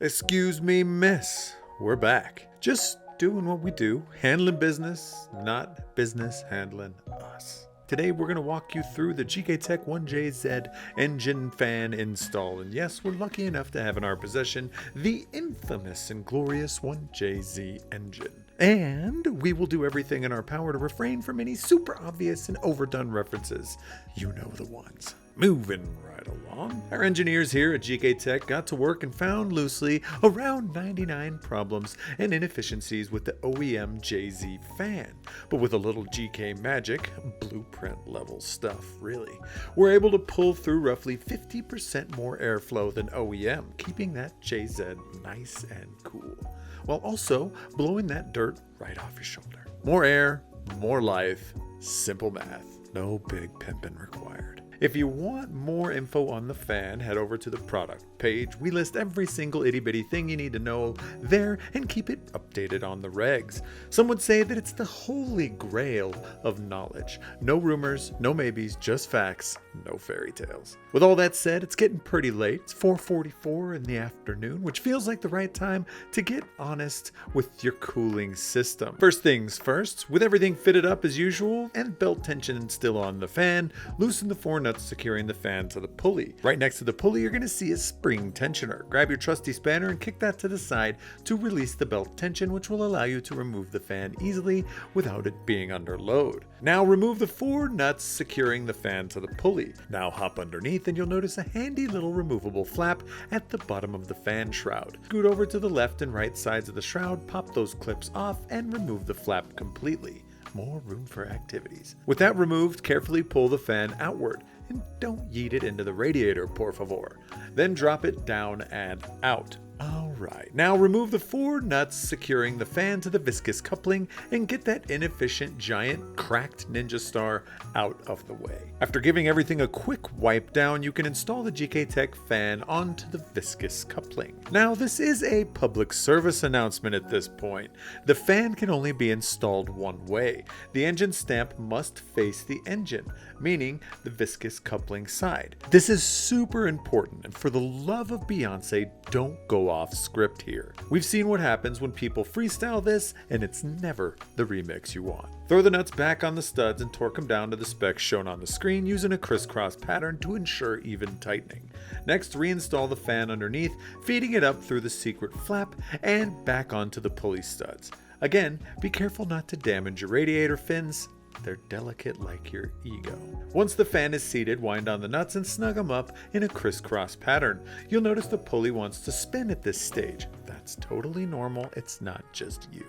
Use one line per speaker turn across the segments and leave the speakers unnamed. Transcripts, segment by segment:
Excuse me, miss. We're back. Just doing what we do, handling business, not business handling us. Today we're going to walk you through the Gktech 1JZ engine fan install. And yes, we're lucky enough to have in our possession the infamous and glorious 1JZ engine. And we will do everything in our power to refrain from any super obvious and overdone references. You know the ones. Moving right along, our engineers here at Gktech got to work and found loosely around 99 problems and inefficiencies with the OEM JZ fan. But with a little GK magic, blueprint level stuff really, we're able to pull through roughly 50% more airflow than OEM, keeping that JZ nice and cool, while also blowing that dirt right off your shoulder. More air, more life, simple math, no big pimping required. If you want more info on the fan, head over to the product page. We list every single itty bitty thing you need to know there and keep it updated on the regs. Some would say that it's the holy grail of knowledge. No rumors, no maybes, just facts, no fairy tales. With all that said, it's getting pretty late. It's 4:44 in the afternoon, which feels like the right time to get honest with your cooling system. First things first, with everything fitted up as usual and belt tension still on the fan, loosen the four nuts securing the fan to the pulley. Right next to the pulley, you're going to see a spring tensioner. Grab your trusty spanner and kick that to the side to release the belt tension, which will allow you to remove the fan easily without it being under load. Now remove the four nuts securing the fan to the pulley. Now hop underneath and you'll notice a handy little removable flap at the bottom of the fan shroud. Scoot over to the left and right sides of the shroud, pop those clips off, and remove the flap completely. More room for activities. With that removed, carefully pull the fan outward and don't yeet it into the radiator, por favor. Then drop it down and out. Alright, now remove the four nuts securing the fan to the viscous coupling and get that inefficient giant cracked ninja star out of the way. After giving everything a quick wipe down, you can install the Gktech fan onto the viscous coupling. Now this is a public service announcement at this point. The fan can only be installed one way. The engine stamp must face the engine, meaning the viscous coupling side. This is super important, and for the love of Beyonce, don't go off script here. We've seen what happens when people freestyle this, and it's never the remix you want. Throw the nuts back on the studs and torque them down to the specs shown on the screen using a crisscross pattern to ensure even tightening. Next, reinstall the fan underneath, feeding it up through the secret flap and back onto the pulley studs. Again, be careful not to damage your radiator fins. They're delicate like your ego. Once the fan is seated, wind on the nuts and snug them up in a crisscross pattern. You'll notice the pulley wants to spin at this stage. That's totally normal, it's not just you.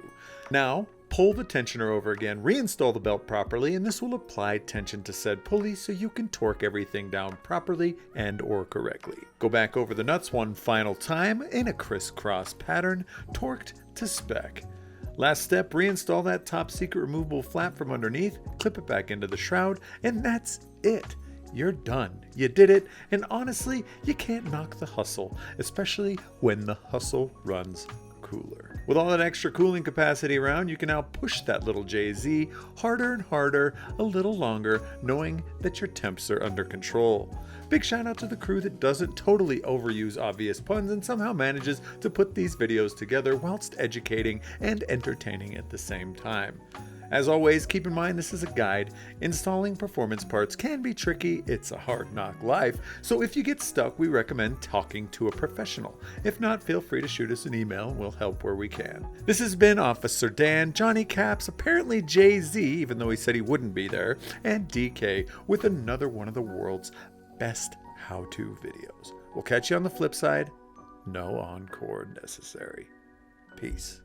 Now, pull the tensioner over again, reinstall the belt properly, and this will apply tension to said pulley so you can torque everything down properly and/or correctly. Go back over the nuts one final time in a crisscross pattern, torqued to spec. Last step, reinstall that top secret removable flap from underneath, clip it back into the shroud, and that's it. You're done. You did it, and honestly, you can't knock the hustle, especially when the hustle runs cooler. With all that extra cooling capacity around, you can now push that little JZ harder and harder, a little longer, knowing that your temps are under control. Big shout out to the crew that doesn't totally overuse obvious puns and somehow manages to put these videos together whilst educating and entertaining at the same time. As always, keep in mind this is a guide. Installing performance parts can be tricky, it's a hard knock life, so if you get stuck, we recommend talking to a professional. If not, feel free to shoot us an email and we'll help where we can. This has been Officer Dan, Johnny Caps, apparently Jay-Z, even though he said he wouldn't be there, and DK with another one of the world's best how-to videos. We'll catch you on the flip side. No encore necessary. Peace.